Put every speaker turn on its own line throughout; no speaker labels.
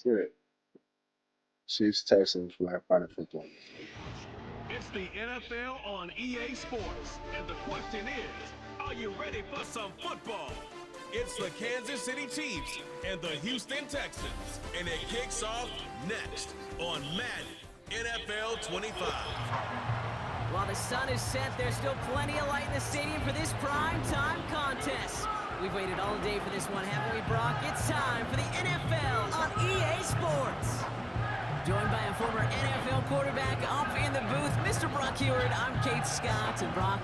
Good. Chiefs, Texans, Black Friday football.
It's the NFL on EA Sports. And the question is, are you ready for some football?
It's the Kansas City Chiefs and the Houston Texans. And it kicks off next on Madden NFL 25.
While the sun is set, there's still plenty of light in the stadium for this prime time contest. We've waited all day for this one, haven't we, Brock? It's time for the NFL on EA Sports. Joined by a former NFL quarterback up in the booth, Mr. Brock Heward. I'm Kate Scott, and Brock,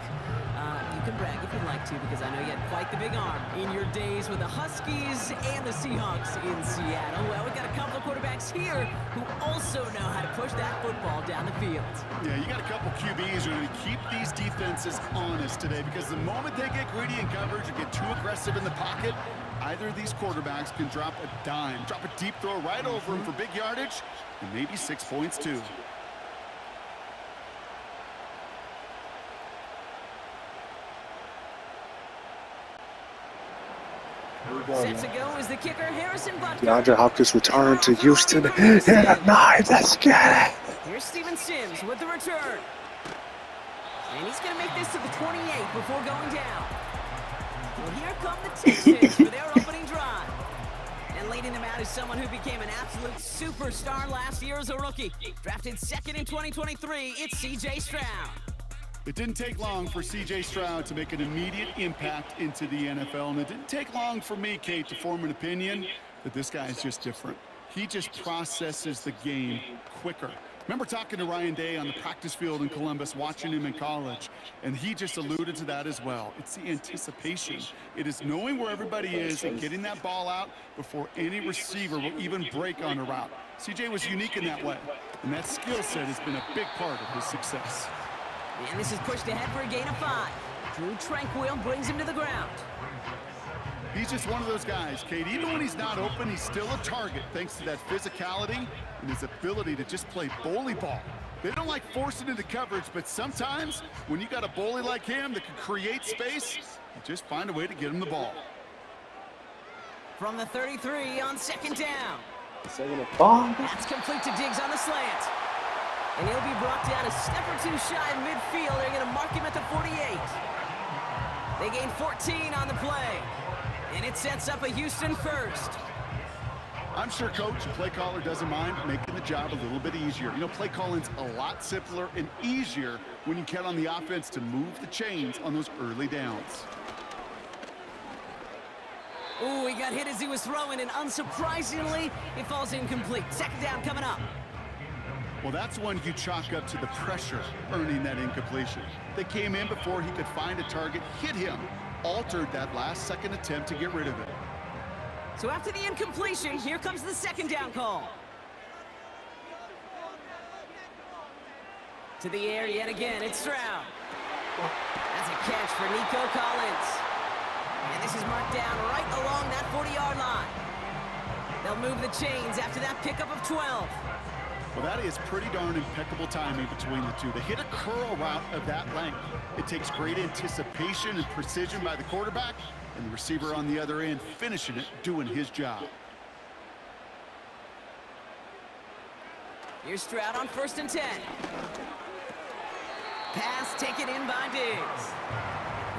you can brag if you'd like to, because I know you had quite the big arm in your days with the Huskies and the Seahawks in Seattle. Well, we've got a couple of quarterbacks here who also know how to push that football down the field.
Yeah, you got a couple QBs who are going to keep these defenses honest today, because the moment they get greedy in coverage or get too aggressive in the pocket, either of these quarterbacks can drop a dime, drop a deep throw right over him for big yardage, and maybe 6 points too.
Set to go is the kicker, Harrison Butker.
DeAndre Hopkins returned to Houston. Hit a 9. Let's get it.
Here's Steven Sims with the return. And he's going to make this to the 28 before going down. Well, here come the Texans for their opening drive. And leading them out is someone who became an absolute superstar last year as a rookie. Drafted second in 2023, it's C.J. Stroud.
It didn't take long for C.J. Stroud to make an immediate impact into the NFL, and it didn't take long for me, Kate, to form an opinion that this guy is just different. He just processes the game quicker. Remember talking to Ryan Day on the practice field in Columbus, watching him in college, and he just alluded to that as well. It's the anticipation. It is knowing where everybody is and getting that ball out before any receiver will even break on a route. C.J. was unique in that way, and that skill set has been a big part of his success.
And this is pushed ahead for a gain of 5. Drew Tranquil brings him to the ground.
He's just one of those guys, Kate. Even when he's not open, he's still a target thanks to that physicality and his ability to just play bully ball. They don't like forcing into coverage, but sometimes when you got a bully like him that can create space, you just find a way to get him the ball.
From the 33 on second down.
Second and 5.
That's complete to Diggs on the slant. And he'll be brought down a step or two shy in midfield. They're going to mark him at the 48. They gain 14 on the play. And it sets up a Houston first.
I'm sure coach and play caller doesn't mind making the job a little bit easier. You know, play calling's a lot simpler and easier when you count on the offense to move the chains on those early downs.
Ooh, he got hit as he was throwing, and unsurprisingly, it falls incomplete. Second down coming up.
Well, that's one you chalk up to the pressure earning that incompletion. They came in before he could find a target, hit him, altered that last-second attempt to get rid of it.
So after the incompletion, here comes the second down call. To the air yet again, it's Stroud. That's a catch for Nico Collins. And this is marked down right along that 40-yard line. They'll move the chains after that pickup of 12.
Well, that is pretty darn impeccable timing between the two. To hit a curl route of that length, it takes great anticipation and precision by the quarterback, and the receiver on the other end finishing it, doing his job.
Here's Stroud on 1st and 10. Pass taken in by Diggs.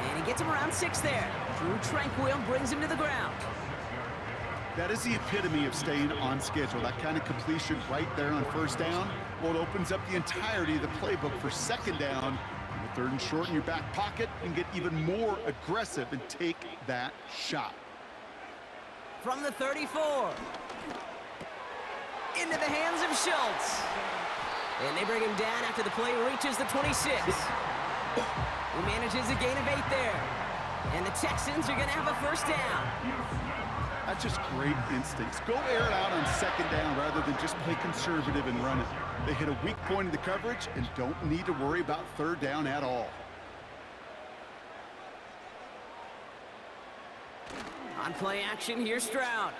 And he gets him around 6 there. Drew Tranquil brings him to the ground.
That is the epitome of staying on schedule. That kind of completion right there on 1st down. Well, it opens up the entirety of the playbook for 2nd down. And the 3rd and short in your back pocket, and get even more aggressive and take that shot.
From the 34. Into the hands of Schultz. And they bring him down after the play reaches the 26. He manages a gain of 8 there. And the Texans are going to have a 1st down.
That's just great instincts. Go air it out on 2nd down rather than just play conservative and run it. They hit a weak point in the coverage and don't need to worry about 3rd down at all.
On play action, here's Stroud.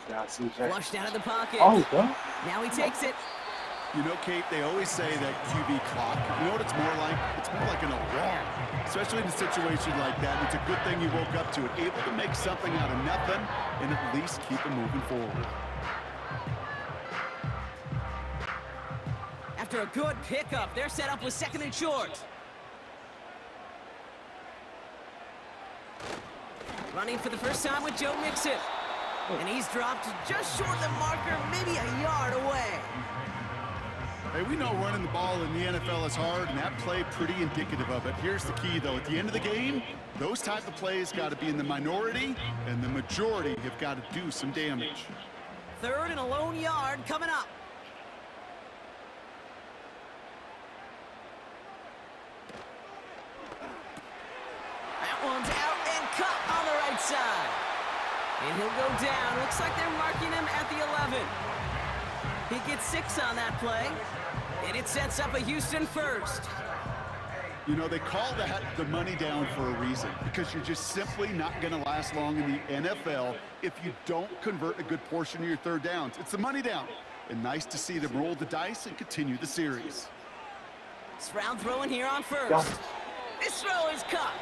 Flushed out of the pocket.
Oh, God.
Now he takes it.
You know, Kate, they always say that QB clock. You know what it's more like? It's more like an alarm, especially in a situation like that. It's a good thing you woke up to it, able to make something out of nothing and at least keep it moving forward.
After a good pickup, they're set up with 2nd and short. Running for the first time with Joe Mixon. And he's dropped just short of the marker, maybe a yard away.
Hey, we know running the ball in the NFL is hard, and that play pretty indicative of it. Here's the key, though. At the end of the game, those type of plays got to be in the minority, and the majority have got to do some damage.
3rd and a lone yard coming up. That one's out and cut on the right side. And he'll go down. Looks like they're marking him at the 11. He gets 6 on that play. And it sets up a Houston first.
You know, they call that the money down for a reason, because you're just simply not going to last long in the NFL if you don't convert a good portion of your 3rd downs. It's the money down. And nice to see them roll the dice and continue the series.
Stroud throwing here on first. This throw is caught.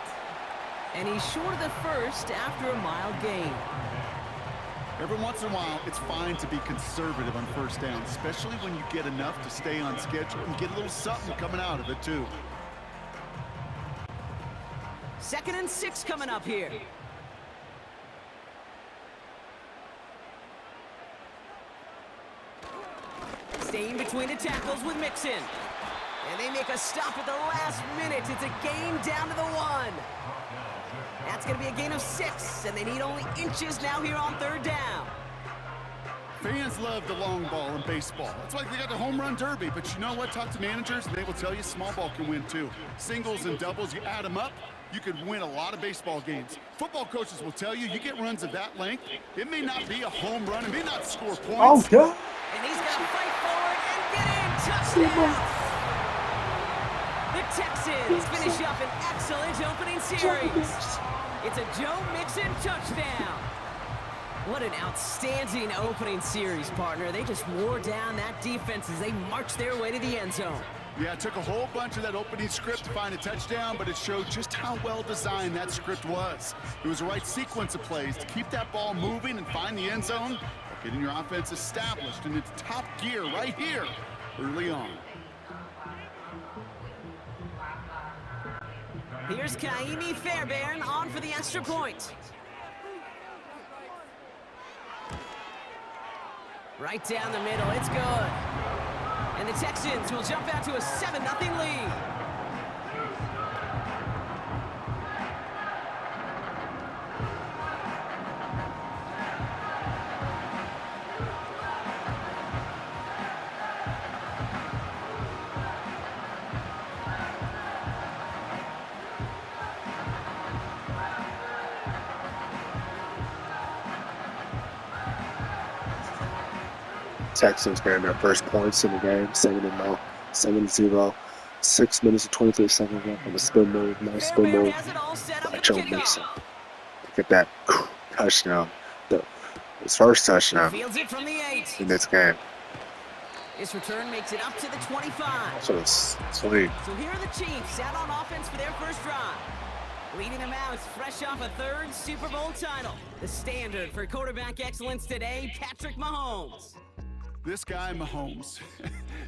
And he's short of the first after a mild gain.
Every once in a while, it's fine to be conservative on 1st down, especially when you get enough to stay on schedule and get a little something coming out of it, too.
2nd and 6 coming up here. Staying between the tackles with Mixon. And they make a stop at the last minute. It's a gain down to the 1. That's going to be a gain of 6, and they need only inches now here on 3rd down.
Fans love the long ball in baseball. It's like they got the home run derby, but you know what? Talk to managers, and they will tell you small ball can win too. Singles and doubles, you add them up, you could win a lot of baseball games. Football coaches will tell you, you get runs of that length, it may not be a home run, it may not score points.
Oh, God.
And he's going to fight forward and get in. Touchdown! The Texans finish up an excellent opening series. It's a Joe Mixon touchdown. What an outstanding opening series, partner. They just wore down that defense as they marched their way to the end zone.
Yeah, it took a whole bunch of that opening script to find a touchdown, but it showed just how well designed that script was. It was the right sequence of plays to keep that ball moving and find the end zone, getting your offense established in its top gear right here early on.
Here's Kaimi Fairbairn on for the extra point. Right down the middle, it's good. And the Texans will jump out to a 7-0 lead.
Texans getting their first points in the game, 7-0, 7-0, 6 minutes and 23 seconds left on the spin move, nice spin move by Joe Mixon. Get that touchdown, his first touchdown in this game.
This return makes it up to the 25.
So it's sweet.
So here are the Chiefs out on offense for their first drive. Leading them out, fresh off a 3rd Super Bowl title. The standard for quarterback excellence today, Patrick Mahomes.
This guy, Mahomes.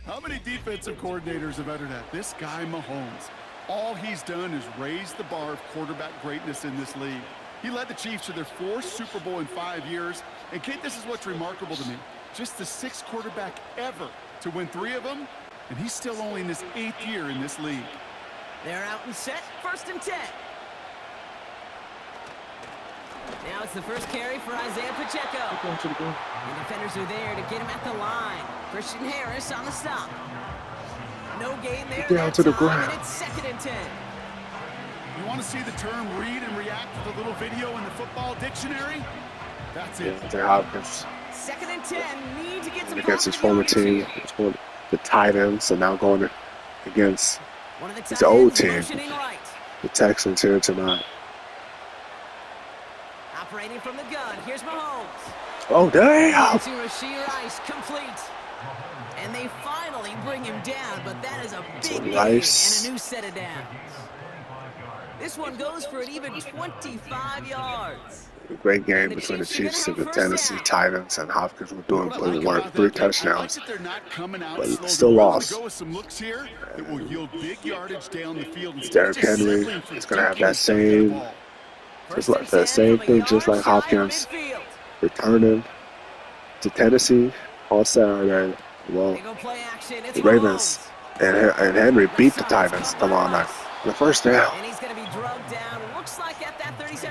How many defensive coordinators have uttered that? This guy, Mahomes. All he's done is raise the bar of quarterback greatness in this league. He led the Chiefs to their 4th Super Bowl in 5 years. And, Kate, this is what's remarkable to me. Just the 6th quarterback ever to win 3 of them, and he's still only in his 8th year in this league.
They're out and set, 1st and 10. Now it's the first carry for Isaiah Pacheco. The defenders are there to get him at the line. Christian Harris on the stop. No gain there
Down to the ground.
And it's 2nd and 10.
You want to see the term read and react to the little video in the football dictionary? That's it.
Yeah, Hopkins.
2nd and 10. Need to get some
against his former team, the tight end, so now going against his old team, the Texans here tonight.
Operating from the gun, here's Mahomes.
Oh, damn!
To Rashee Rice, complete. And they finally bring him down, but that is a big gain and a new set of downs. This one goes for an even 25 yards.
A great game between the Chiefs and the Tennessee Titans, and Hopkins were doing good work. 3 touchdowns, but still lost. Derrick Henry is going to have that same, thing, just like Hopkins, returning to Tennessee on Saturday. Well, the Ravens and Henry beat the Titans tomorrow night. The first down.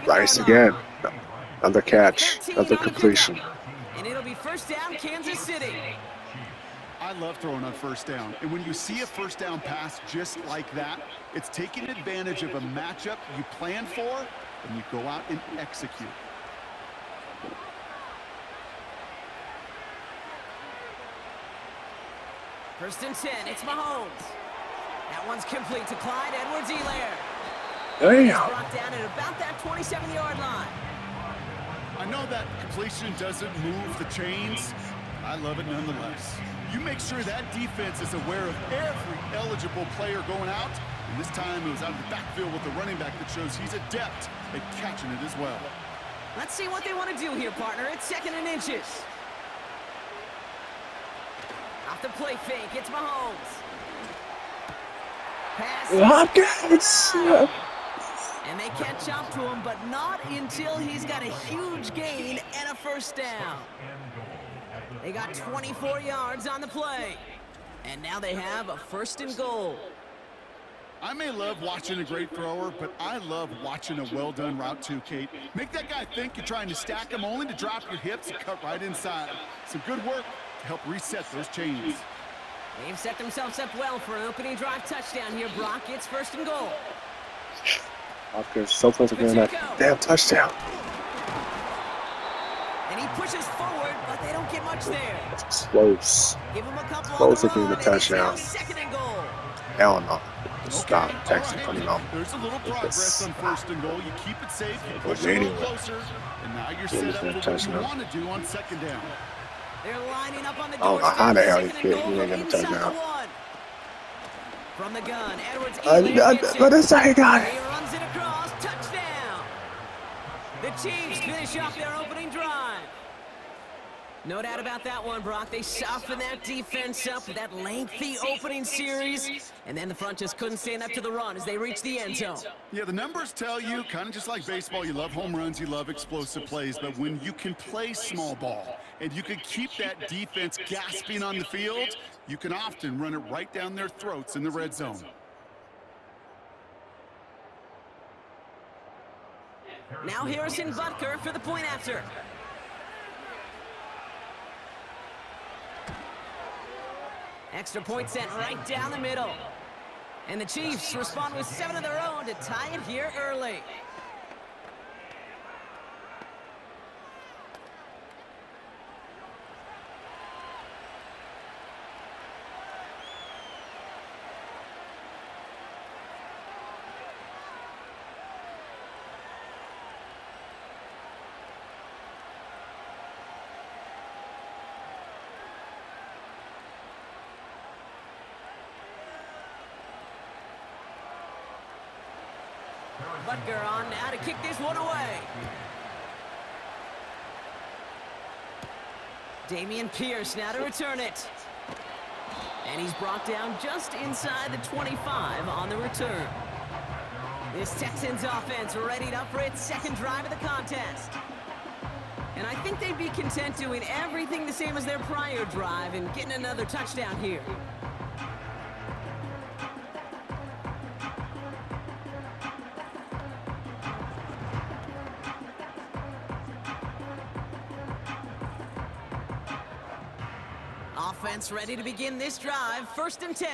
Rice again. Another catch, another completion.
And it'll be first down, Kansas City.
I love throwing on first down. And when you see a first down pass just like that, it's taking advantage of a matchup you plan for, and you go out and execute.
First and 10, it's Mahomes. That one's complete to Clyde Edwards-Helaire.
Damn.
Brought down at about that 27-yard line.
I know that completion doesn't move the chains. I love it nonetheless. You make sure that defense is aware of every eligible player going out. And this time it was out of the backfield with the running back that shows he's adept at catching it as well.
Let's see what they want to do here, partner. It's 2nd and inches. Off the play fake, it's Mahomes. Pass.
Hopkins!
And they catch up to him, but not until he's got a huge gain and a first down. They got 24 yards on the play. And now they have a 1st and goal.
I may love watching a great thrower, but I love watching a well-done route too, Kate. Make that guy think you're trying to stack him only to drop your hips and cut right inside. Some good work to help reset those chains.
They've set themselves up well for an opening drive touchdown here, Brock. It's 1st and goal.
Hopkins so close to getting that damn touchdown.
And he pushes forward, but they don't get much there.
It's close.
Give him a couple
Close to
on
getting
the
the
run, and it's now
touchdown.
2nd and goal.
Hell no. Stop. Texas coming off.
There's a little progress on 1st and goal. You keep it safe, you push a little closer, and now you're set up for what you want to do on 2nd down.
They're lining up on the
Oh,
doorstep.
how the hell you
2nd and
can't-
goal
you ain't
from
gonna
inside
touchdown.
the 1. From the gun, Edwards.
But that's how he got it.
He runs it across, touchdown. The Chiefs finish off their opening drive. No doubt about that one, Brock. They softened that defense up with that lengthy opening series, and then the front just couldn't stand up to the run as they reached the end zone.
Yeah, the numbers tell you, kind of just like baseball, you love home runs, you love explosive plays, but when you can play small ball and you can keep that defense gasping on the field, you can often run it right down their throats in the red zone.
Now Harrison Butker for the point after. Extra point sent right down the middle. And the Chiefs respond with 7 of their own to tie it here early. Butker on now to kick this one away. Dameon Pierce now to return it. And he's brought down just inside the 25 on the return. This Texans offense readied up for its 2nd drive of the contest. And I think they'd be content doing everything the same as their prior drive and getting another touchdown here. Offense ready to begin this drive. 1st and 10.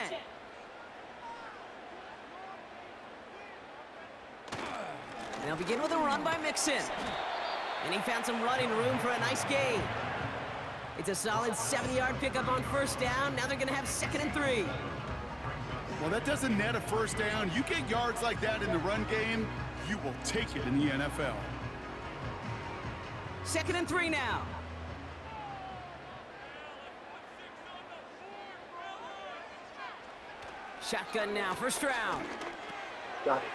And they'll begin with a run by Mixon. And he found some running room for a nice gain. It's a solid 70-yard pickup on 1st down. Now they're going to have 2nd and 3.
Well, that doesn't net a 1st down. You get yards like that in the run game, you will take it in the NFL.
2nd and 3 now. Shotgun now, 1st round.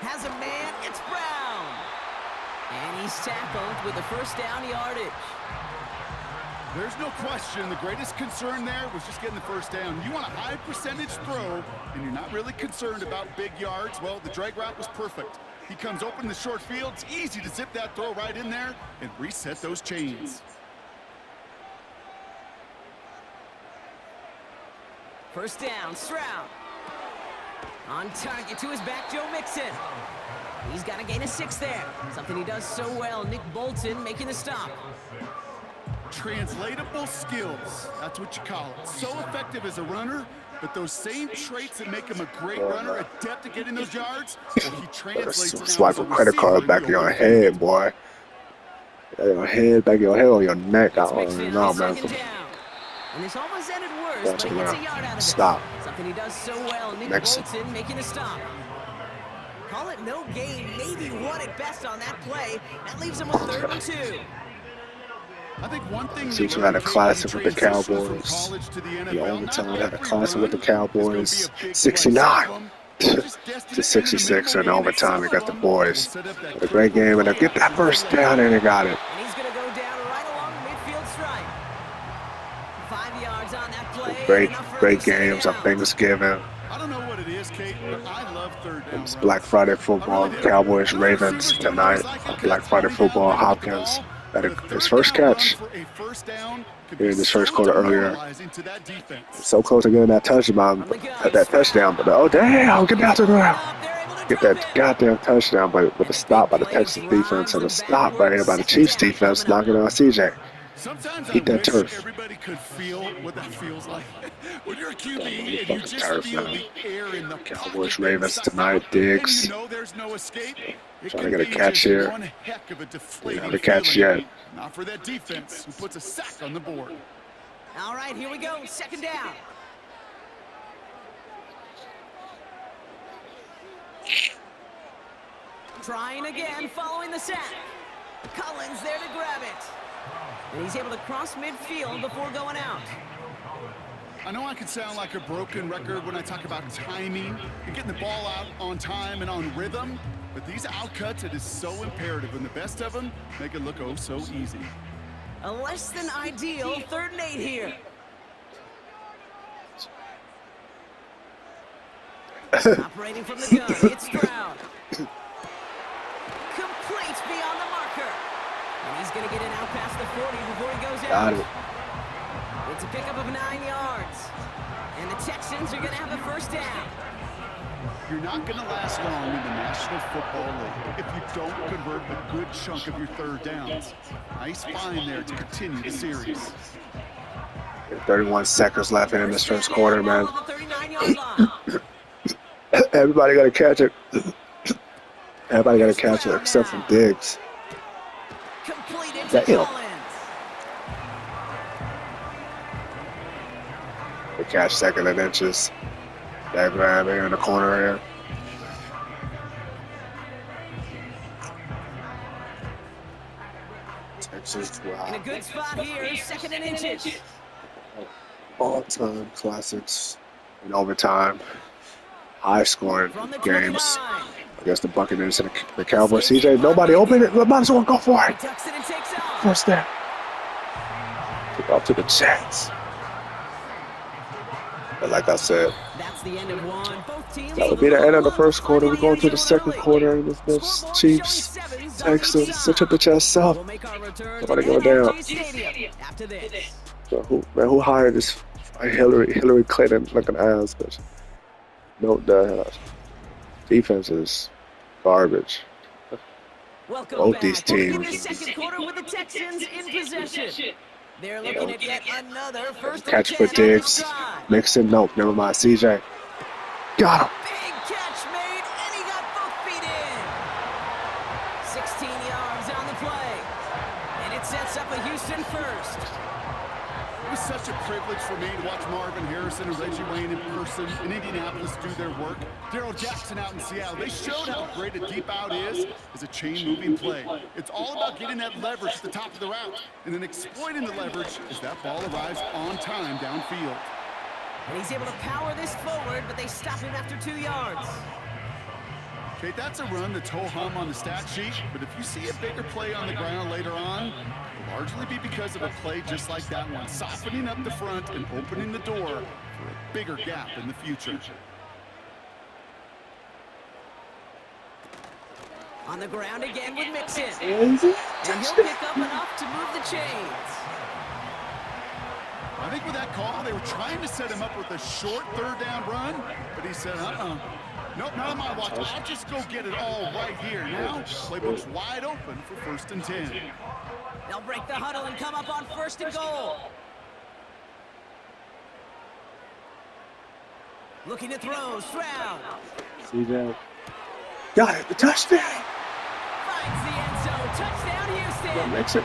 Has a man, it's Brown. And he's tackled with the first down yardage.
There's no question the greatest concern there was just getting the first down. You want a high percentage throw, and you're not really concerned about big yards. Well, the drag route was perfect. He comes open in the short field. It's easy to zip that throw right in there and reset those chains.
First down, Stroud. On target to his back, Joe Mixon. He's got to gain a 6 there. Something he does so well. Nick Bolton making the stop.
Translatable skills, that's what you call it. So effective as a runner, but those same traits that make him a great runner, adept at getting those yards, well, he translates it.
Swipe a credit card back in your head, boy. Your head, back of your head or your neck. I don't know, man.
And this almost ended worse, but he gets a yard out of it.
Stop.
Something he does so well. Nick Bolton making the stop. Call it no gain, maybe one at best on that play. That leaves him with 3rd and 2.
I think one thing
Seems had a classic with the Cowboys. The overtime had a classic with the Cowboys. 69 to 66 in overtime. We got the boys. What a great game, and they get that first down, and they got it.
And he's going to go down right along the midfield stripe. 5 yards on that play.
Great games on Thanksgiving.
I don't know what it is, Kate, but I love third down.
It's Black Friday football. Cowboys, Ravens tonight. Black Friday football. Hopkins had his first catch here in this first quarter earlier. So close to getting that touchdown, but oh damn, get down to the ground. Get that goddamn touchdown, but with a stop by the Texas defense and a stop right here by the Chiefs defense, knocking out CJ. Eat that turf.
Everybody could feel what that feels like. When you're a QB and you just feel the air in the
Cowboys, Ravens tonight. Diggs
you know there's no escape.
trying to get a catch here. Not a catch yet.
Not for that defense who puts a sack on the board.
All right, here we go. 2nd down. Trying again, following the sack. Collins there to grab it. And he's able to cross midfield before going out.
I know I can sound like a broken record when I talk about timing and getting the ball out on time and on rhythm, but these outcuts, it is so imperative, and the best of them make it look oh so easy.
A less than ideal 3rd and 8 here. Operating from the gun, it's Stroud. Complete beyond the marker. And he's going to get it out past the 40 before he goes out.
Got it.
It's a pickup of 9 yards. And the Texans are going to have a first down.
You're not going to last long in the National Football League if you don't convert a good chunk of your 3rd downs. Nice find there to continue the series.
31 seconds left in this first quarter, man. Everybody got to catch it. Everybody got to catch it except for Diggs. Damn. The catch 2nd and inches. That grab here in the corner here. Texas, wow.
In a good spot here, 2nd and inches.
All-time classics in overtime. High-scoring games against the Buccaneers and the Cowboys. CJ, nobody open it. Might as well go for it. First down. Kick off to the Jets. But like I said,
that's the end of one. Both teams
that would be the end of the first quarter. We're going to the second quarter. And this Chiefs, Texans, sit up the chest up. Nobody go down. So who hired this Hillary Clinton looking ass bitch? No, the defense is garbage. Both these teams.
Second quarter with the Texans in possession. They're looking at yet another first
catch for Diggs. Mixon, nope, never mind. CJ. Got him.
Big catch made, and he got both feet in. 16 yards on the play. And it sets up a Houston first.
It was such a privilege for me to watch Marvin Harrison and Reggie Wayne in person in Indianapolis do their work. Darrell Jackson out in Seattle. They showed how great a deep out is as a chain-moving play. It's all about getting that leverage at the top of the route and then exploiting the leverage as that ball arrives on time downfield.
And he's able to power this forward, but they stop him after 2 yards.
Okay, that's a run that's ho-hum on the stat sheet, but if you see a bigger play on the ground later on, it'll largely be because of a play just like that one, softening up the front and opening the door for a bigger gap in the future.
On the ground again with Mixon.
Is it?
And he'll pick up enough to move the chains.
I think with that call, they were trying to set him up with a short third down run, but he said, nope, not on my watch. I'll just go get it all right here. Now, playbook's wide open for 1st and 10.
They'll break the huddle and come up on 1st and goal. Looking to throw, Stroud.
CJ. Got it, the touchdown.
Finds the end zone. Touchdown, Houston.
Mix it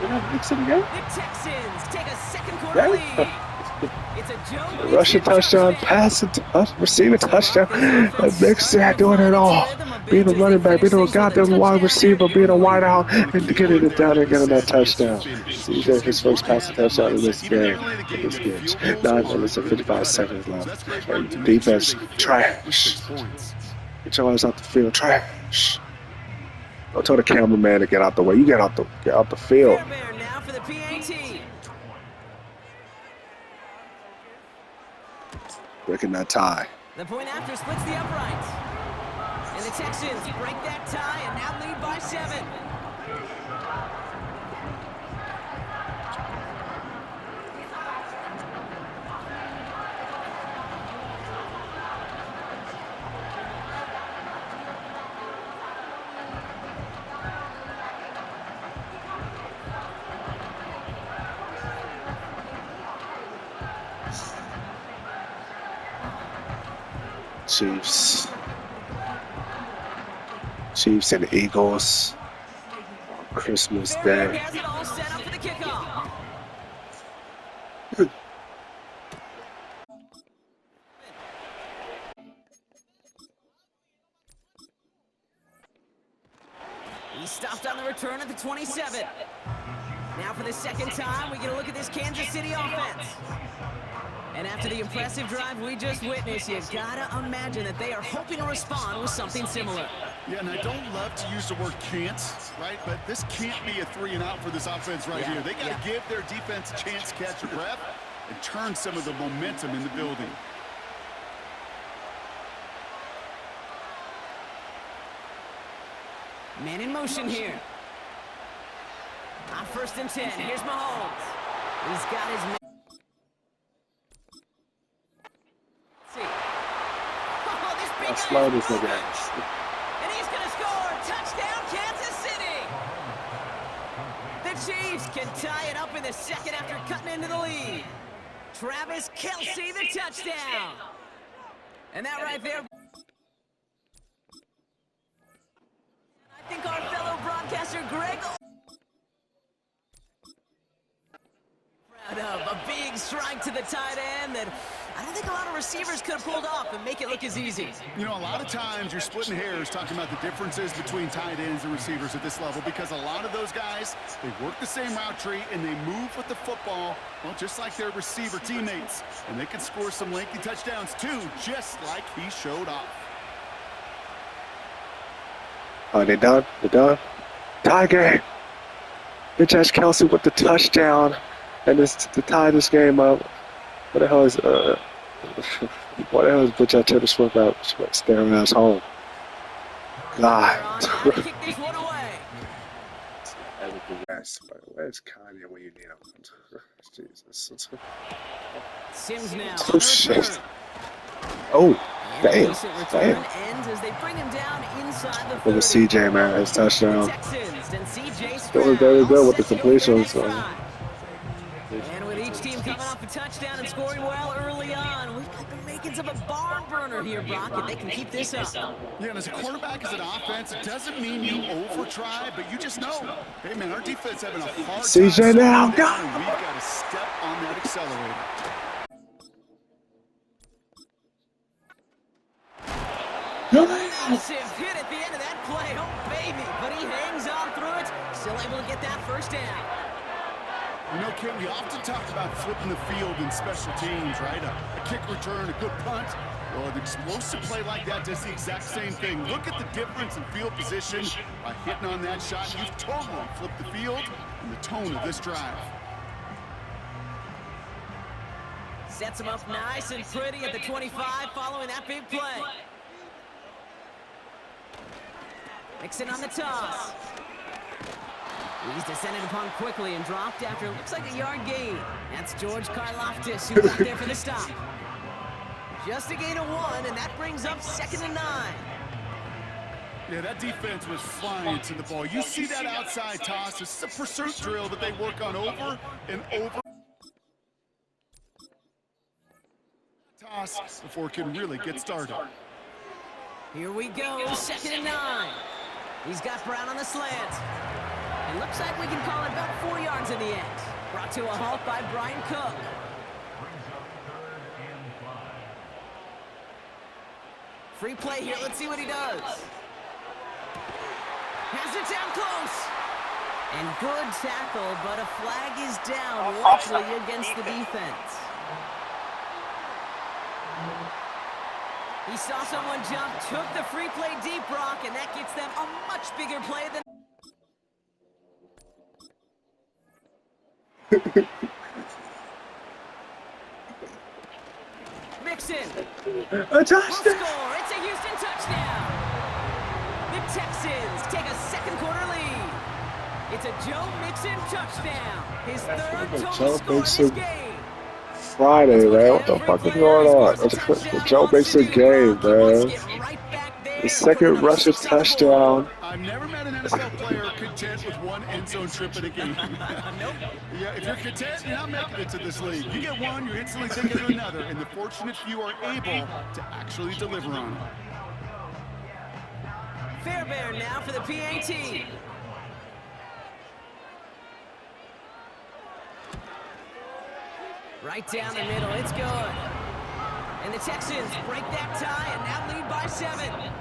again.
The Texans take a second quarter lead. It's a joke.
Rushing touchdown, passing, receiving touchdown. And Mixon doing it all. Being a running back, being a goddamn wide receiver, being a wide out, and getting it down and getting that touchdown. CJ, his first passing touchdown in this game. 9 minutes and 55 seconds left. Defense, trash. Get your ass out the field, trash. Don't tell the cameraman to get out the way. You get out the field.
Now for the PAT.
Breaking that tie.
The point after splits the uprights. And the Texans break that tie and now lead by 7.
Chiefs and Eagles on Christmas Day.
Has it all set up for the kickoff. He stopped on the return at the 27. Now for the second time, we get a look at this Kansas City offense. And after the impressive drive we just witnessed, you gotta imagine that they are hoping to respond with something similar.
Yeah, and I don't love to use the word can't, right? But this can't be a 3 and out for this offense right here. They got to give their defense a chance to catch a breath and turn some of the momentum in the building.
Man in motion here. On 1st and 10, here's Mahomes. He's got his man.
How slow this nigga is.
And he's going to score. Touchdown, Kansas City. The Chiefs can tie it up in the second after cutting into the lead. Travis Kelce, the touchdown. And that right there. I think our fellow broadcaster, Greg, proud of a big strike to the tight end that I don't think a lot of receivers could have pulled off and make it look as easy.
You know, a lot of times you're splitting hairs talking about the differences between tight ends and receivers at this level because a lot of those guys, they work the same route tree and they move with the football, well, just like their receiver teammates. And they can score some lengthy touchdowns too, just like he showed off.
Oh, they done? They done? Tie game. Bitch ass Kelce with the touchdown. And this to tie this game up. What the hell is bitch ass Taylor Swift out staring ass home? God.
Kick this one away.
Where's Kanye when you need him? Jesus.
Sims now.
Oh shit. Oh, damn. Damn.
Ends as they bring him down inside the 30.
Look at CJ, man. His touchdown.
Texans and CJ
Doing very good with the completion. So.
And with each team coming off a touchdown and scoring well early on, we've got the makings of a barn burner here, Brock, and they can keep this up.
Yeah, and as a quarterback, as an offense, it doesn't mean you over-try, but you just know, hey, man, our defense having a hard time.
CJ now, go!
We've got to step on that accelerator.
Massive hit at the end of that play. Oh, baby. But he hangs on through it. Still able to get that first down.
You know, Kate, we often talk about flipping the field in special teams, right? A kick return, a good punt. Well, an explosive play like that does the exact same thing. Look at the difference in field position by hitting on that shot. You've totally flipped the field and the tone of this drive.
Sets him up nice and pretty at the 25 following that big play. Mixon on the toss. He's descended upon quickly and dropped after looks like a yard gain. That's George Karlaftis who got there for the stop. Just a gain of 1, and that brings up 2nd and 9.
Yeah, that defense was flying to the ball. You see that outside toss. This is a pursuit drill that they work on over and over. Toss before it can really get started.
Here we go, 2nd and 9. He's got Brown on the slant. It looks like we can call it about 4 yards in the end. Brought to a halt by Brian Cook. Free play here. Let's see what he does. Has it down close. And good tackle, but a flag is down largely against the defense. He saw someone jump, took the free play deep, Brock, and that gets them a much bigger play than... Mixon.
A touchdown.
Score. It's a Houston touchdown. The Texans take a second quarter lead. It's a Joe Mixon touchdown. His third total score in this game.
Friday, man. What the fuck is going on? The Joe Mixon game, man. The second rushing touchdown.
I've never met an NFL player content with one end zone trip in a game.
Nope.
Yeah, if you're content, you're not making it to this league. You get one, you're instantly thinking of another, and the fortunate few are able to actually deliver on it.
Fairbairn now for the PAT. Right down the middle, it's good. And the Texans break that tie and now lead by 7.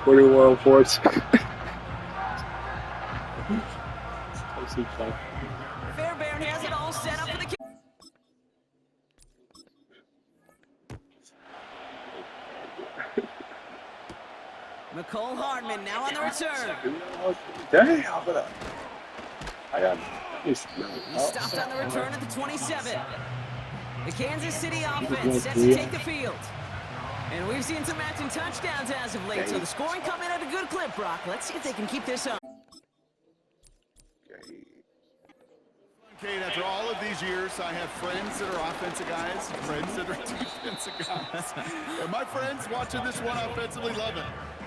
Twenty-one points.
Fairbairn has it all set up for the kick. McCole Hardman now on the return.
Damn.
He stopped on the return at the 27. The Kansas City offense set to take the field. And we've seen some matching touchdowns as of late, so the scoring coming at a good clip, Brock. Let's see if they can keep this up.
Kate, after all of these years, I have friends that are offensive guys, friends that are defensive guys. And my friends watching this one offensively love it.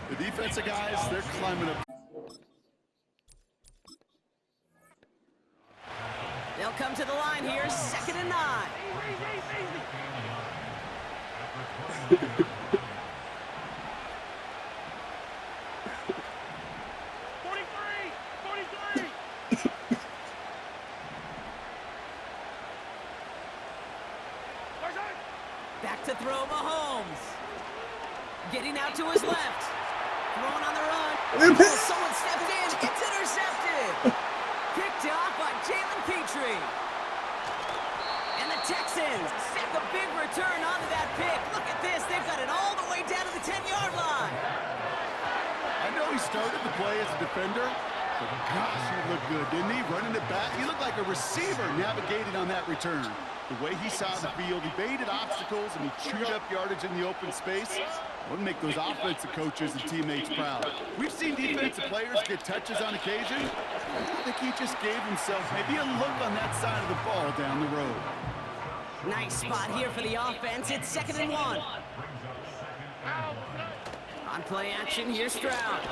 The defensive guys, they're climbing up.
They'll come to the line here, 2nd and 9. Back to throw Mahomes. Getting out to his left. Throwing on the run. Someone stepped in. It's intercepted. Picked off by Jalen Petrie. And the Texans set the big return onto that pick. Look at this. They've got it all the way down to the 10-yard line.
I know he started the play as a defender, but gosh, he looked good, didn't he? Running it back. He looked like a receiver navigating on that return. The way he saw the field, he baited obstacles, and he chewed up yardage in the open space. Wouldn't make those offensive coaches and teammates proud. We've seen defensive players get touches on occasion. I think he just gave himself maybe a look on that side of the ball down the road.
Nice spot here for the offense. It's 2nd and 1. On play action, here's Stroud.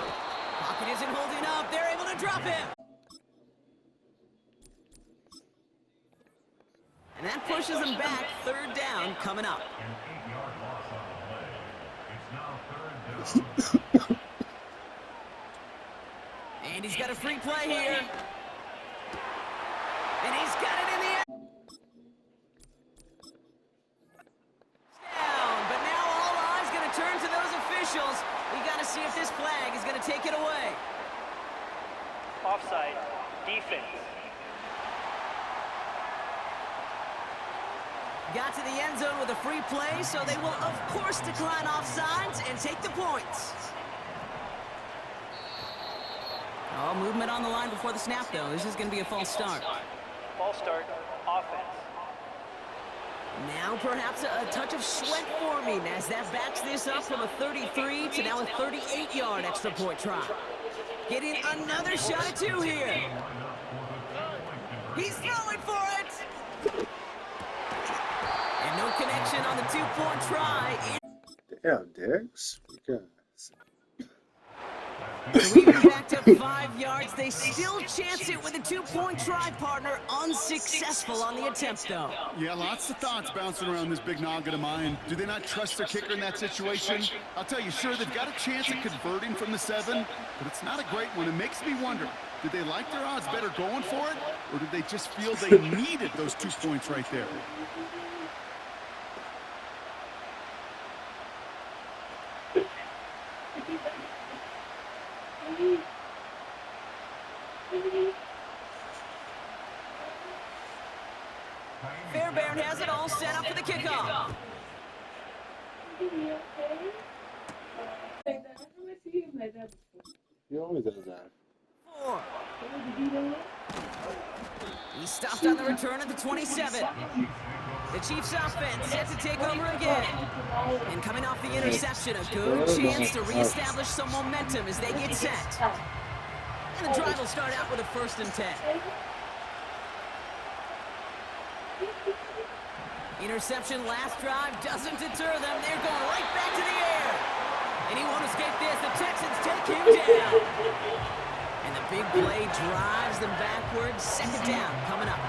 Pocket isn't holding up. They're able to drop him. And that pushes them back. 3rd down coming up. And he's got a free play here. And he's got it in the end. Down, but now all eyes going to turn to those officials. We got to see if this flag is going to take it away.
Offside, defense.
Got to the end zone with a free play, so they will, of course, decline offsides and take the points. Oh, movement on the line before the snap, though. This is going to be a false start.
False start, offense.
Now perhaps a touch of sweat forming as that backs this up from a 33 to now a 38-yard extra point try. Getting another shot at two here. He's throwing for it. And no connection on the two-point try.
Damn, Diggs.
Even back to 5 yards, they still chance it with a two-point try, partner. Unsuccessful on the attempt, though.
Yeah, lots of thoughts bouncing around this big noggin of mine. Do they not trust their kicker in that situation? I'll tell you, sure, they've got a chance at converting from the 7, but it's not a great one. It makes me wonder, did they like their odds better going for it, or did they just feel they needed those 2 points right there?
Fairbairn has it all set up for the kickoff.
He always does that.
4. He stopped on the return at the 27. The Chiefs offense set to take over again. And coming off the interception, a good chance to reestablish some momentum as they get set. And the drive will start out with a 1st and 10. Interception last drive doesn't deter them. They're going right back to the air. And he won't escape this. The Texans take him down. And the big play drives them backwards. 2nd down coming up.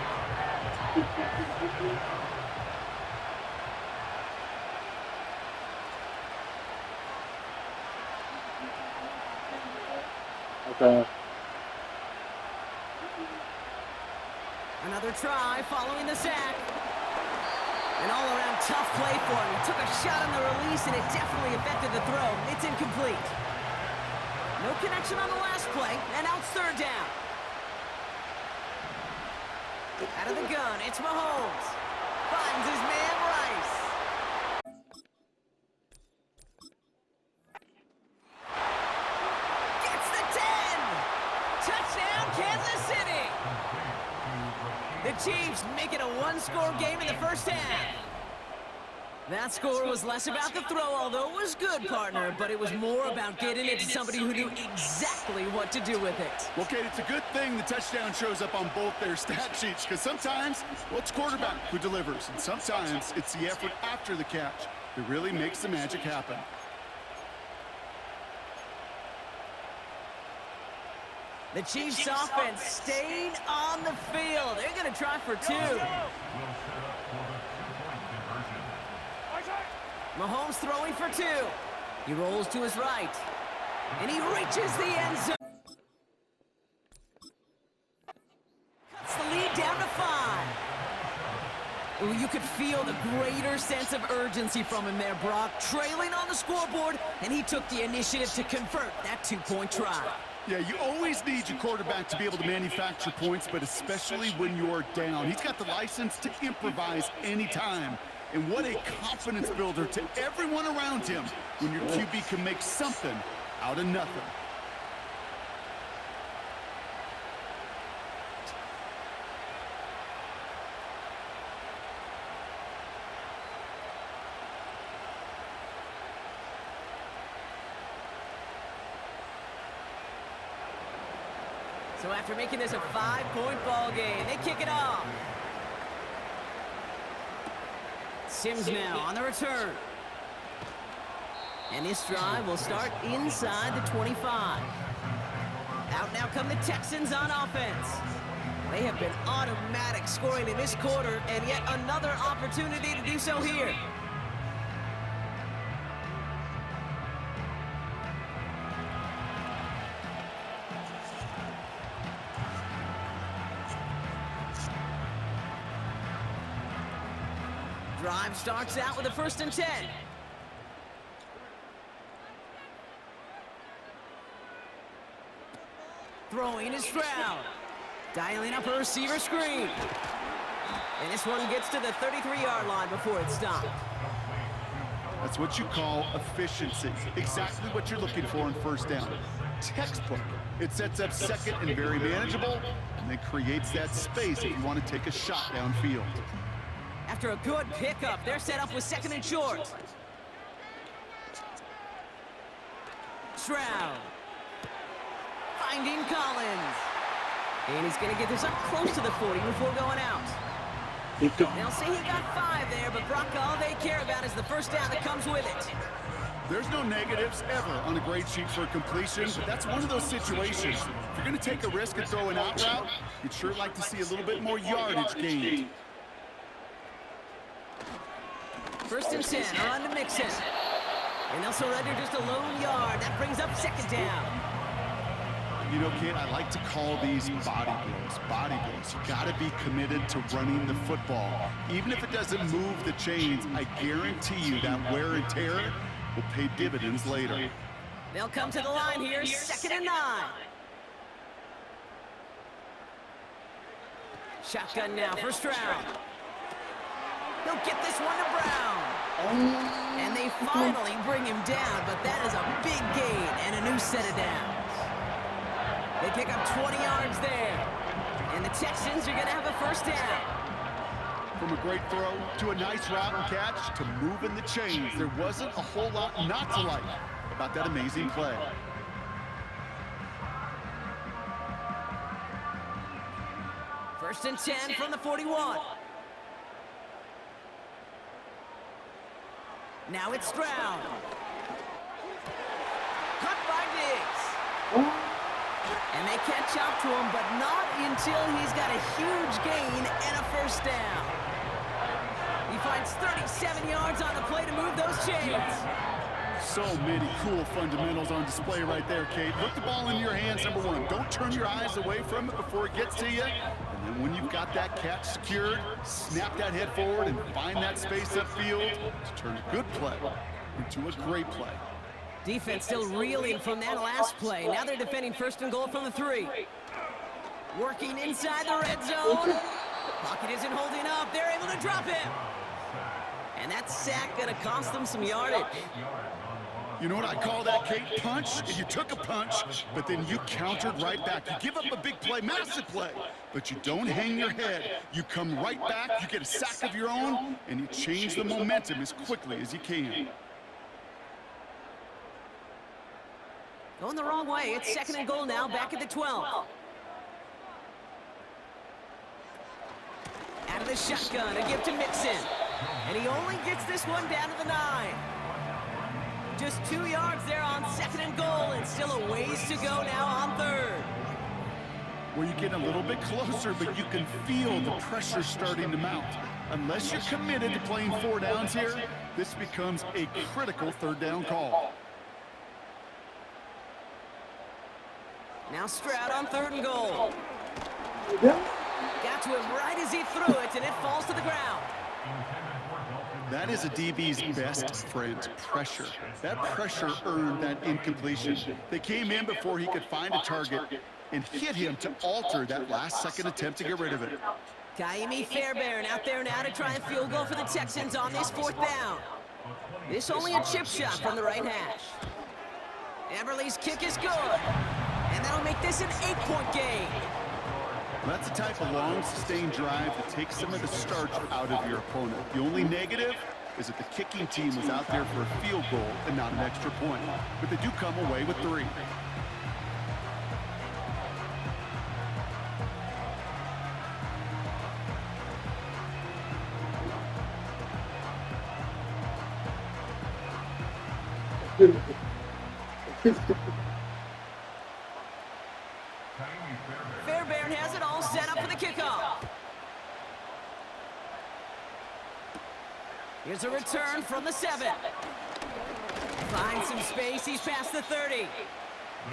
Okay.
Another try following the sack. An all-around tough play for him. He took a shot on the release, and it definitely affected the throw. It's incomplete. No connection on the last play, and now it's 3rd down. Out of the gun, it's Mahomes. Finds his man Rice. Gets the 10! Touchdown, Kansas City! The Chiefs make it a one-score game in the first half. That score was less about the throw, although it was good, partner, but it was more about getting it to somebody who knew exactly what to do with it.
Well, Kate, it's a good thing the touchdown shows up on both their stat sheets, because sometimes, well, it's quarterback who delivers, and sometimes it's the effort after the catch that really makes the magic happen.
The Chiefs offense staying on the field. They're going to try for 2. Mahomes throwing for 2. He rolls to his right. And he reaches the end zone. Cuts the lead down to 5. Ooh, you could feel the greater sense of urgency from him there, Brock. Trailing on the scoreboard, and he took the initiative to convert that 2-point try.
Yeah, you always need your quarterback to be able to manufacture points, but especially when you're down. He's got the license to improvise anytime. And what a confidence builder to everyone around him when your QB can make something out of nothing.
So after making this a 5-point ball game, they kick it off. Sims now on the return. And this drive will start inside the 25. Out now come the Texans on offense. They have been automatic scoring in this quarter, and yet another opportunity to do so here. Drive starts out with a 1st and 10. Throwing is Stroud. Dialing up a receiver screen. And this one gets to the 33-yard line before it's stopped.
That's what you call efficiency. Exactly what you're looking for in 1st down. Textbook. It sets up 2nd and very manageable, and then creates that space if you want to take a shot downfield.
After a good pickup, they're set up with 2nd and short. Stroud. Finding Collins. And he's going to get this up close to the 40 before going out. They'll say he got 5 there, but Brock, all they care about is the 1st down that comes with it.
There's no negatives ever on a grade sheet for completion, but that's one of those situations. If you're going to take a risk and throw an out route, you'd sure like to see a little bit more yardage gained.
1st and 10, on to Mixon. And they'll surrender just a lone yard. That brings up 2nd down.
You know, kid, I like to call these body blows. Body blows. You got to be committed to running the football. Even if it doesn't move the chains, I guarantee you that wear and tear will pay dividends later.
They'll come to the line here, 2nd and 9. Shotgun now for Stroud. He'll get this one to Brown. And they finally bring him down, but that is a big gain and a new set of downs. They pick up 20 yards there. And the Texans are going to have a 1st down.
From a great throw to a nice route and catch to moving the chains, there wasn't a whole lot not to like about that amazing play.
First and 10 from the 41. Now it's Stroud. Caught by Diggs. And they catch up to him, but not until he's got a huge gain and a 1st down. He finds 37 yards on the play to move those chains.
So many cool fundamentals on display right there, Kate. Put the ball in your hands, number 1. Don't turn your eyes away from it before it gets to you. And then when you've got that catch secured, snap that head forward and find that space upfield to turn a good play into a great play.
Defense still reeling from that last play. Now they're defending 1st and goal from the 3. Working inside the red zone. Pocket isn't holding up. They're able to drop him. And that sack going to cost them some yardage.
You know what I call that, Kate? Punch. You took a punch, but then you countered right back. You give up a big play, massive play, but you don't hang your head. You come right back, you get a sack of your own, and you change the momentum as quickly as you can.
Going the wrong way. It's 2nd and goal now, back at the 12. Out of the shotgun, a give to Mixon. And he only gets this one down to the 9. Just 2 yards there on 2nd and goal, and still a ways to go now on 3rd.
Where you get a little bit closer, but you can feel the pressure starting to mount. Unless you're committed to playing 4 downs here, this becomes a critical 3rd down call.
Now Stroud on 3rd and goal. Got to him right as he threw it, and it falls to the ground.
That is a DB's best friend, pressure. That pressure earned that incompletion. They came in before he could find a target and hit him to alter that last-second attempt to get rid of it.
Kaimi Fairbairn out there now to try a field goal for the Texans on this 4th down. This only a chip shot from the right hash. Everly's kick is good. And that'll make this an 8-point game.
That's the type of long, sustained drive that takes some of the starch out of your opponent. The only negative is that the kicking team was out there for a field goal and not an extra point. But they do come away with 3.
Fairbairn has it all set up for the kickoff. Here's a return from the 7. Finds some space, he's past the 30.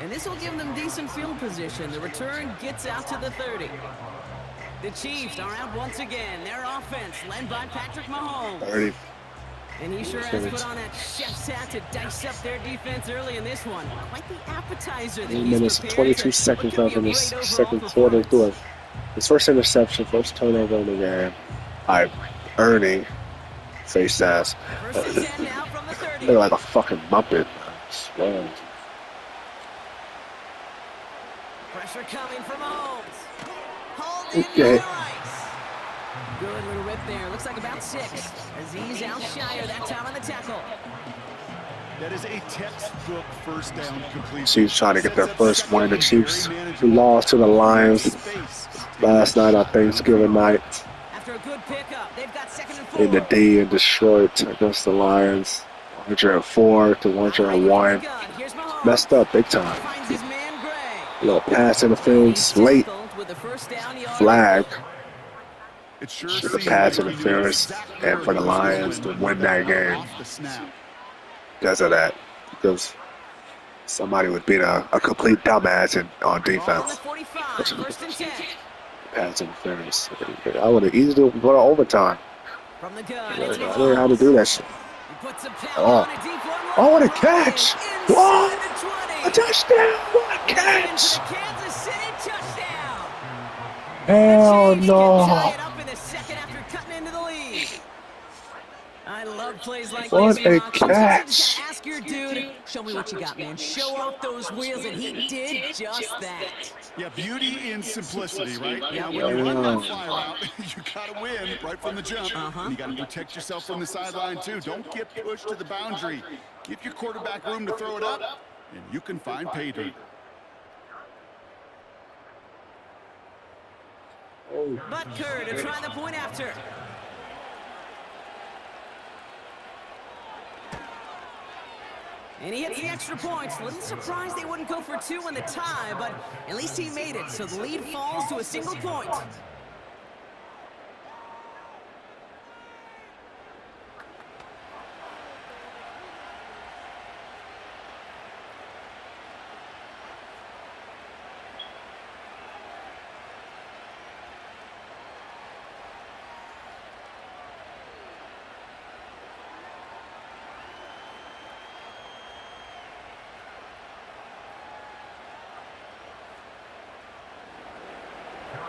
And this will give them decent field position. The return gets out to the 30. The Chiefs are out once again. Their offense led by Patrick Mahomes.
30.
And he sure has put on that chef's hat to dice up their defense early in this one. Quite the appetizer.
8 minutes and 22 seconds left in this second quarter. Through his first interception, first turnover in the game. Ernie face ass.
First and 10 now from the 30.
Look like a fucking Muppet. I swear.
Pressure coming from Mahomes. Hold
Okay.
it right. Good little rip there. Looks like about 6. Aziz Al-Shire that time on the tackle.
That is a textbook first down completion.
Chiefs trying to get their first win. The Chiefs lost to the Lions last night on Thanksgiving night
After a good pickup, they've got 2nd and 4.
in the D in Detroit against the Lions. 104 to 101.
Here's Mahomes.
Messed up big time.
Finds his man Gray.
A little pass interference late.
With the first down yard.
Flag.
It sure
For the pass interference and for the Lions to win that game. Because of that. Because somebody would beat a complete dumbass on defense.
45, first and 10.
Pass interference. I would have easily go to overtime.
From the gun,
I
it's
didn't know how to do that shit.
He puts a pound on a deep one.
Oh, what a catch! What?
Inside the 20.
A touchdown! What a
Into
catch!
the Kansas City touchdown.
Hell
The Chiefs can tie
no!
it up in the second after cutting into the lead. I love plays like
What
this.
a
Rob. Sometimes
catch.
you just gotta ask your dude, show me what you got, man. Show off those wheels, and he did just that.
Yeah, beauty in simplicity, right? Yeah, when
Yeah.
you run that fly route, you gotta win right from the jump. And you gotta protect yourself from the sideline too. Don't get pushed to the boundary. Give your quarterback room to throw it up, and you can find pay dirt.
Butker to try the point after. And he hits the extra points. A little surprised they wouldn't go for 2 in the tie, but at least he made it. So the lead falls to a single point.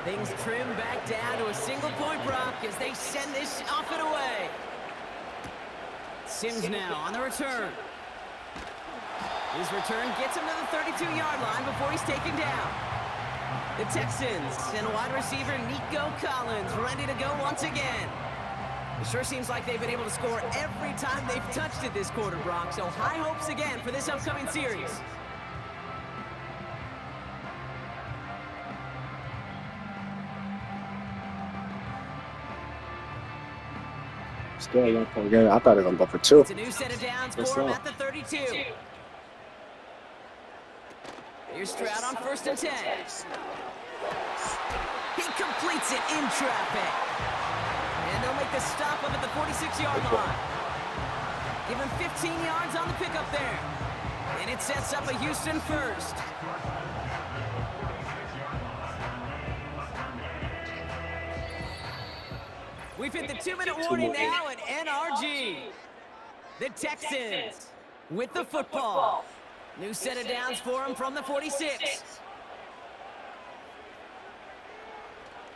Things trim back down to a single point, Brock, as they send this off and away. Sims now on the return. His return gets him to the 32-yard line before he's taken down. The Texans and wide receiver Nico Collins ready to go once again. It sure seems like they've been able to score every time they've touched it this quarter, Brock, so high hopes again for this upcoming series.
Still a 1 point game. I thought they were going to go for 2.
It's a new set of downs for him at the 32. Here's Stroud on 1st and 10. He completes it in traffic. And they'll make the stop up at the 46-yard line. Give him 15 yards on the pickup there. And it sets up a Houston first. We've hit the 2-minute warning now at NRG. The Texans with the football. New set of downs for him from the 46.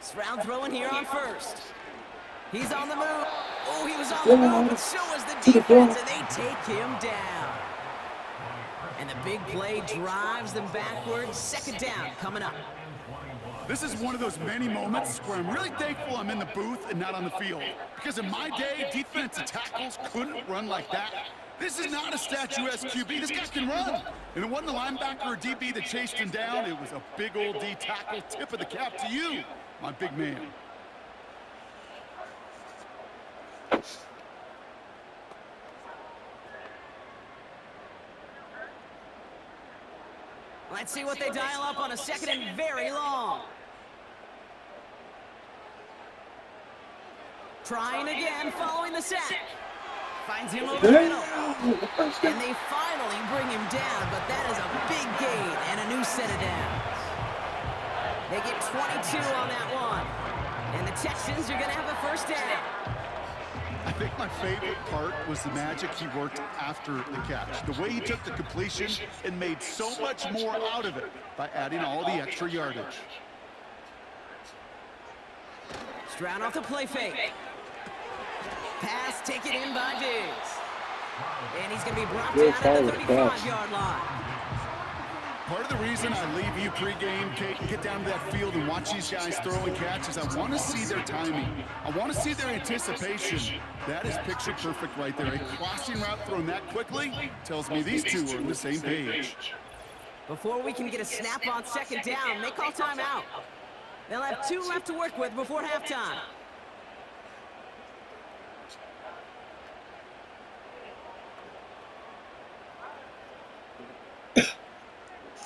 Stroud throwing here on 1st. He's on the move. Oh, he was on the move, but so was the defense, and they take him down. And the big play drives them backwards. 2nd down coming up.
This is one of those many moments where I'm really thankful I'm in the booth and not on the field. Because in my day, defensive tackles couldn't run like that. This is not a statuesque QB. This guy can run. And it wasn't the linebacker or DB that chased him down. It was a big old D tackle. Tip of the cap to you, my big man.
Let's see what they dial up on a 2nd and very long. Trying again, following the sack. Finds him over the middle. And they finally bring him down, but that is a big gain and a new set of downs. They get 22 on that one. And the Texans are going to have a first down.
I think my favorite part was the magic he worked after the catch. The way he took the completion and made so much more out of it by adding all the extra yardage.
Stroud off the play fake. Pass taken in by Diggs. And he's going to be brought down at the 35-yard line.
Part of the reason I leave you pregame, Kate, and get down to that field and watch these guys throw and catch is I want to see their timing. I want to see their anticipation. That is picture perfect right there. A crossing route thrown that quickly tells me these two are on the same page.
Before we can get a snap on second down, they call timeout. They'll have 2 left to work with before halftime.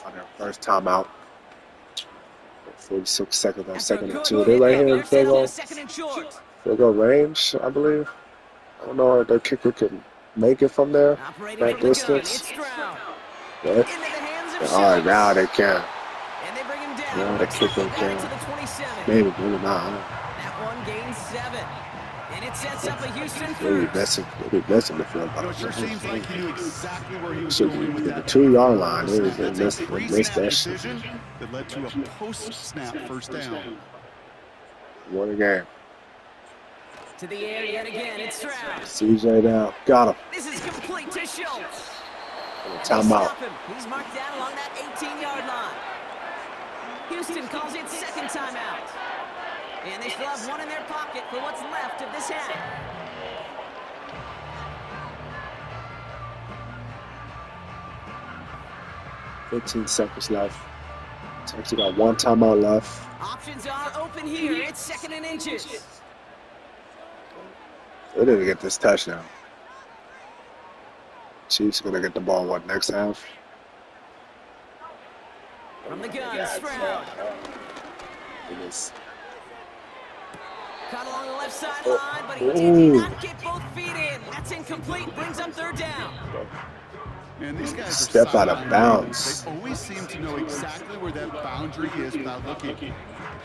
On their first timeout. 46 seconds on
After
second
a
and
good
2. They're right here in
they're set
field
on
goal.
the second and short.
Field goal range, I believe. I don't know if their kicker can make it from there.
Operating
That
from the gun,
distance.
it's Stroud.
But,
Into the hands of
all right,
Schultz.
now they can.
And they bring him down.
Now the
Looks like
kicker
he got it to
can.
the 27.
Maybe not.
That one gains 7. And it sets up a Houston
Maybe
first.
messing the field.
You know, it sure seems like he knew exactly where he was
Should be
going with
the
that.
2-yard line. They
That's
missed
a
that
pre-snap
shit.
decision that led to a post-snap first down.
What a game.
To the air yet again, it's Stroud.
CJ down. Got him.
This is complete to Schultz. They
Timeout.
stop him. He's marked down along that 18-yard line. Houston calls it second timeout. And they still have 1 in their pocket for what's left of this half.
$15 seconds left. Texas got 1 timeout left.
Options are open here. It's 2nd and inches.
They didn't get this touchdown. Chiefs are gonna get the ball next half?
From the gun, Stroud.
It is.
Caught along the left sideline, but he did not get both feet in. That's incomplete. Brings up 3rd down.
And these guys are
Step out of
sideline
bounds.
They always seem to know exactly where that boundary is without looking.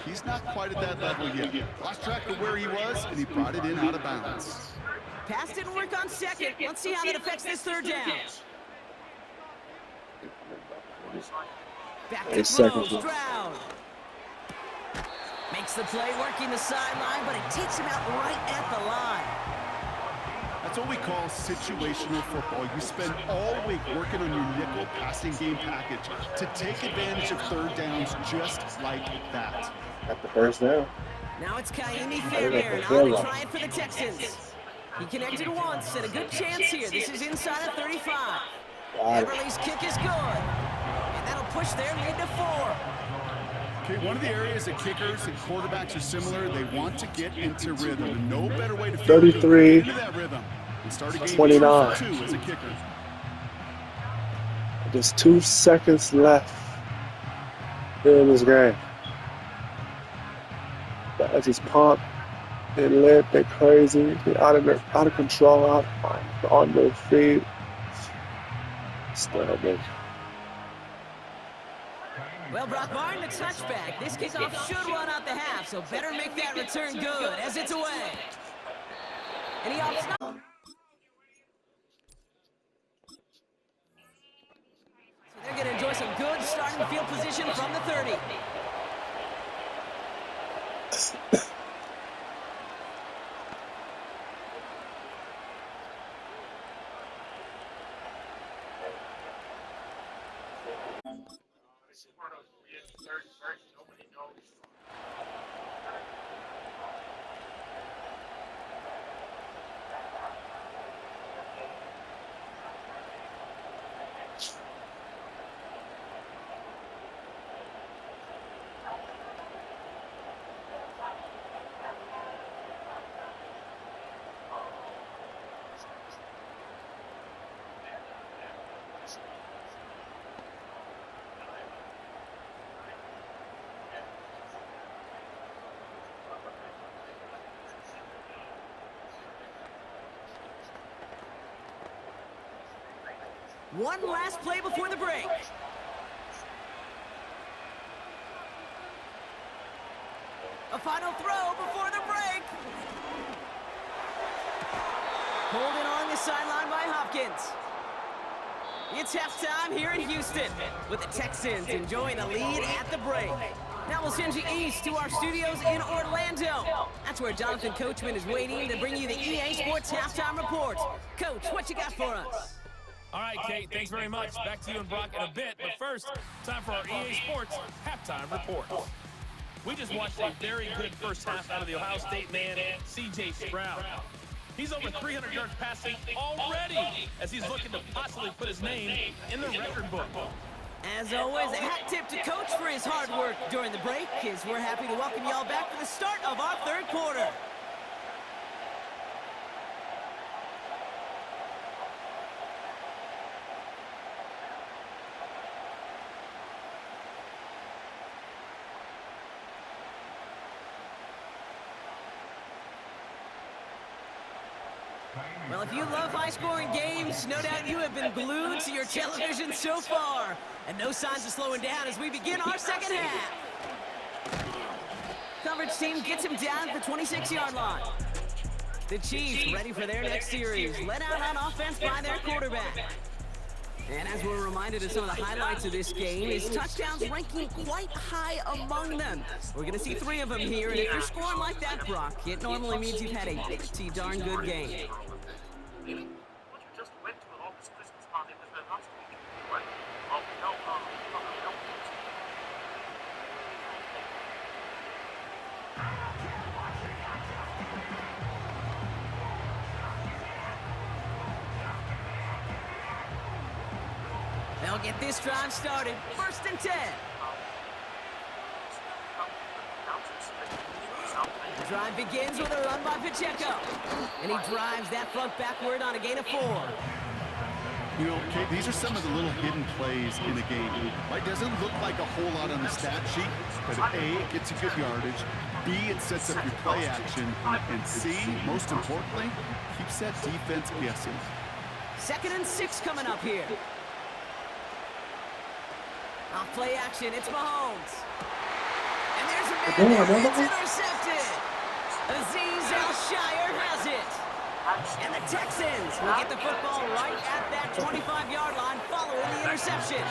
He's not quite at that level yet. Lost track of where he was, and he brought it in out of bounds.
Pass didn't work on second. Let's see how that affects this 3rd down. Back to
8
throw,
seconds left.
Stroud. Makes the play, working the sideline, but it takes him out right at the line.
That's what we call situational football. You spend all week working on your nickel passing game package to take advantage of 3rd downs just like that.
Got the first down.
Now it's Kaimi Fairbairn on to try it for the Texans. He connected once, and a good chance here. This is inside of 35. Everly's kick is good, and that'll push their lead to 4.
Okay, one of the areas that kickers and quarterbacks are similar, they want to get into rhythm. And no better way to feel
33,
into that rhythm and start a game
29.
2 as a kicker.
There's 2 seconds left in this game. That's his pump. They lit, they're crazy, they're out of control, out on their feet. Still big.
Well, Brock Martin, a touchback. This kickoff should run out the half, so better make that return good as it's away. And he opts not. So they're going to enjoy some good starting field position from the 30. One last play before the break. A final throw before the break. Pulled in along the sideline by Hopkins. It's halftime here in Houston, with the Texans enjoying a lead at the break. Now we'll send you east to our studios in Orlando. That's where Jonathan Coachman is waiting to bring you the EA Sports Halftime Report. Coach, what you got for us?
All right, Kate, thanks very much. Back to you and Brock in a bit. But first, time for our EA Sports Halftime Report. We just watched a very good first half out of the Ohio State man, C.J. Stroud. He's over 300 yards passing already as he's looking to possibly put his name in the record book.
As always, a hat tip to Coach for his hard work during the break, as we're happy to welcome y'all back for the start of our third quarter. Well, if you love high-scoring games, no doubt you have been glued to your television so far. And no signs of slowing down as we begin our second half. Coverage team gets him down at the 26-yard line. The Chiefs ready for their next series, led out on offense by their quarterback. And as we're reminded of some of the highlights of this game, his touchdowns ranking quite high among them. We're going to see 3 of them here, and if you're scoring like that, Brock, it normally means you've had a pretty darn good game. They'll get this drive started. 1st and 10. The drive begins with a run by Pacheco. And he drives that front backward on a gain of 4.
You know, Kate, these are some of the little hidden plays in the game. Right? Doesn't look like a whole lot on the stat sheet, but A, it gets you good yardage. B, it sets up your play action. And C, most importantly, keeps that defense guessing.
2nd and 6 coming up here. Off play action, it's Mahomes. And there's a man there, it's intercepted. Azeez Al-Shire has it. And the Texans will get the football right at that 25-yard line following the interception.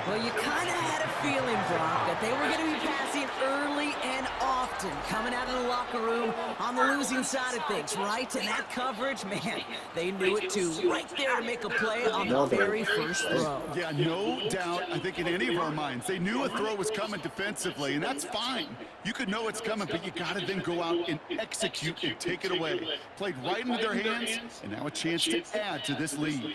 Well, you kind of had a feeling, Brock, that they were going to be passing early and often, coming out of the locker room on the losing side of things, right? And that coverage, man, they knew it too. Right there to make a play on the very first throw.
Yeah, no doubt. I think in any of our minds, they knew a throw was coming defensively, and that's fine. You could know it's coming, but you got to then go out and execute and take it away. Played right into their hands, and now a chance to add to this lead.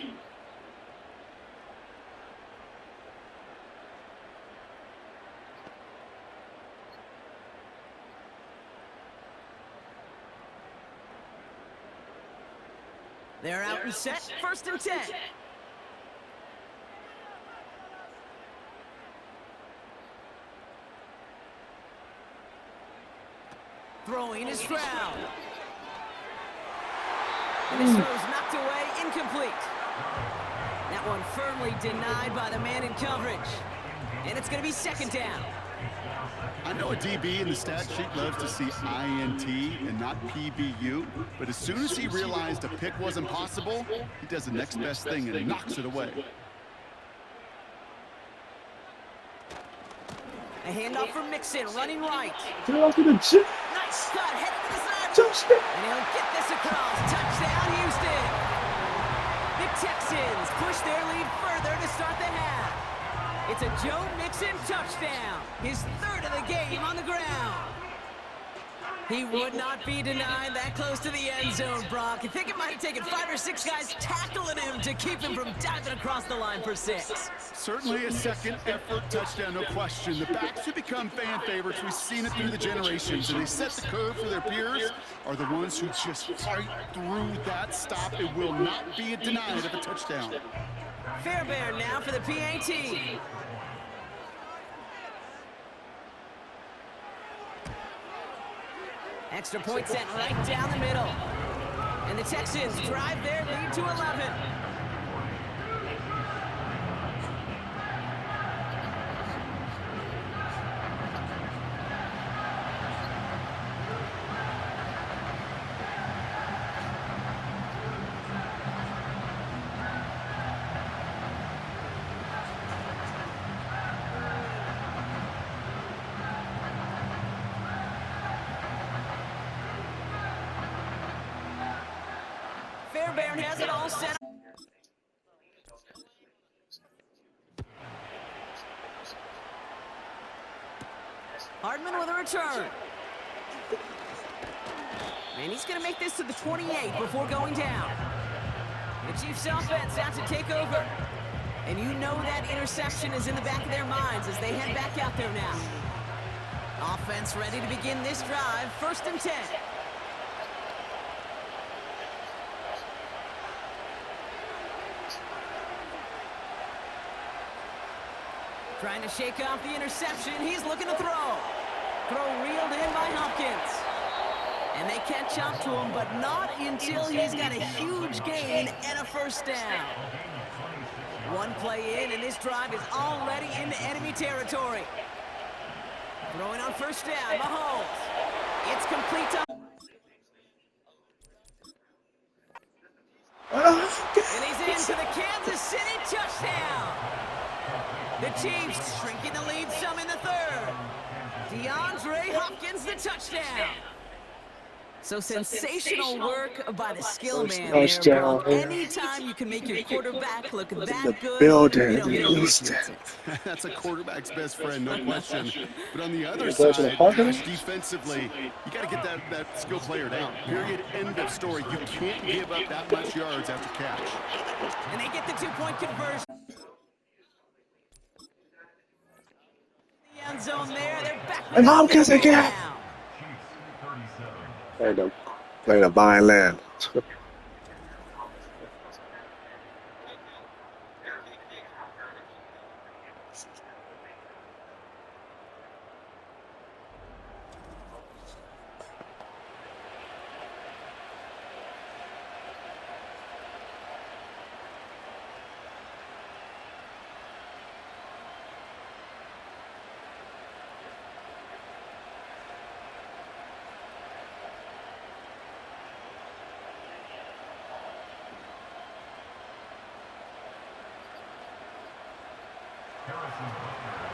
They're out and set, 1st and 10. Throwing is Stroud. And this throw's knocked away, incomplete. That one firmly denied by the man in coverage. And it's going to be 2nd down.
I know a DB in the stat sheet loves to see INT and not PBU, but as soon as he realized a pick wasn't possible, he does the next best thing and knocks it away.
A handoff for Mixon, running right.
Get to the chip.
Nice cut, headed to the side. And he'll get this across. Touchdown, Houston. The Texans push their lead further to start the half. It's a Joe Mixon touchdown, his 3rd of the game on the ground. He would not be denied that close to the end zone, Brock. I think it might have taken 5 or 6 guys tackling him to keep him from diving across the line for 6.
Certainly a second effort touchdown, no question. The backs who become fan favorites, we've seen it through the generations, and they set the curve for their peers, are the ones who just fight through that stop. It will not be denied of a touchdown.
Fairbairn now for the PAT. Extra point set right down the middle. And the Texans drive their lead to 11. Baron has it all set up. Hardman with a return. And he's going to make this to the 28 before going down. The Chiefs offense out to take over. And you know that interception is in the back of their minds as they head back out there now. Offense ready to begin this drive. 1st and 10. Trying to shake off the interception. He's looking to throw. Throw reeled in by Hopkins. And they catch up to him, but not until he's got a huge gain and a 1st down. One play in, and this drive is already into enemy territory. Throwing on 1st down, Mahomes. It's complete to... And he's into the Kansas City touchdown. The Chiefs shrinking the lead some in the 3rd. DeAndre Hopkins, the touchdown. So sensational work by the skill man there, bro. Anytime you can make your quarterback look that good,
That's a quarterback's best friend, no question. But on the other side, defensively, you got to get that skill player down. Period. End of story. You can't give up that much yards after catch.
And they get the 2-point conversion. The end zone there. They're back.
And Hopkins again. Play the violin.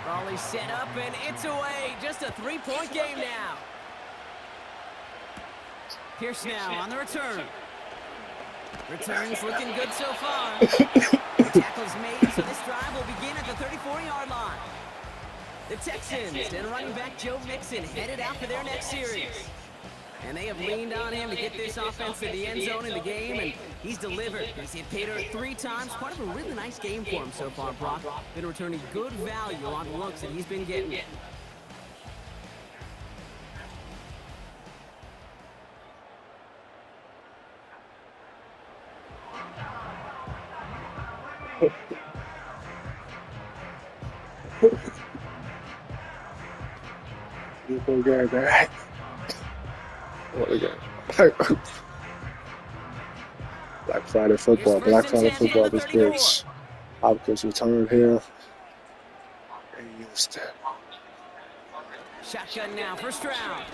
Raleigh set up, and it's away. Just a 3-point game now. Pierce now on the return. Return's looking good so far. The tackle's made, so this drive will begin at the 34-yard line. The Texans and running back Joe Mixon headed out for their next series. And they have leaned on him to get this offense to the end zone in the game, and he's delivered. He's hit pay dirt 3 times. Part of a really nice game for him so far, Brock. Been returning good value on the looks that he's been getting.
Black Friday football this bridge. Hopkins returned here. And used it.
Shotgun now, 1st round.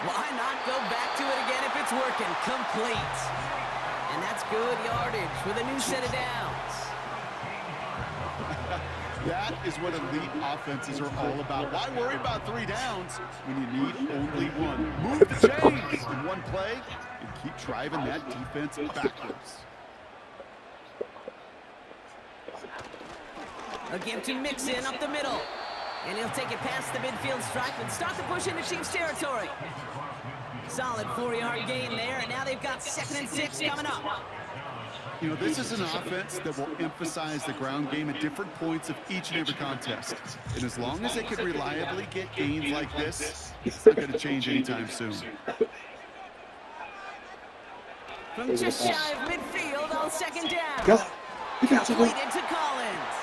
Why not go back to it again if it's working? Complete. And that's good yardage with a new set of downs.
That is what elite offenses are all about. Why worry about 3 downs when you need only 1? Move the chains in one play and keep driving that defense backwards.
A give to Mixon up the middle. And he'll take it past the midfield stripe and start the push into Chiefs territory. Solid 4-yard gain there, and now they've got 2nd and 6 coming up.
You know, this is an offense that will emphasize the ground game at different points of each and every contest. And as long as they can reliably get gains like this, it's not going to change anytime soon.
From just shy of midfield on 2nd down.
Go.
Completed to Collins.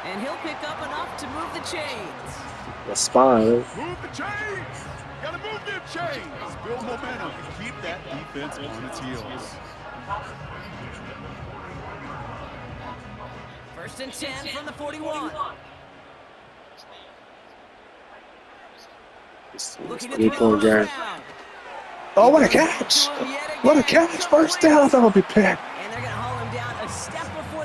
And he'll pick up enough to move the chains.
The spine.
Move the chains! Gotta move them chains! Build momentum and keep that defense on its heels.
1st and 10 from the 41. Looking to throw
game.
around.
Oh, what a catch! What a catch! 1st down. I thought it would be picked.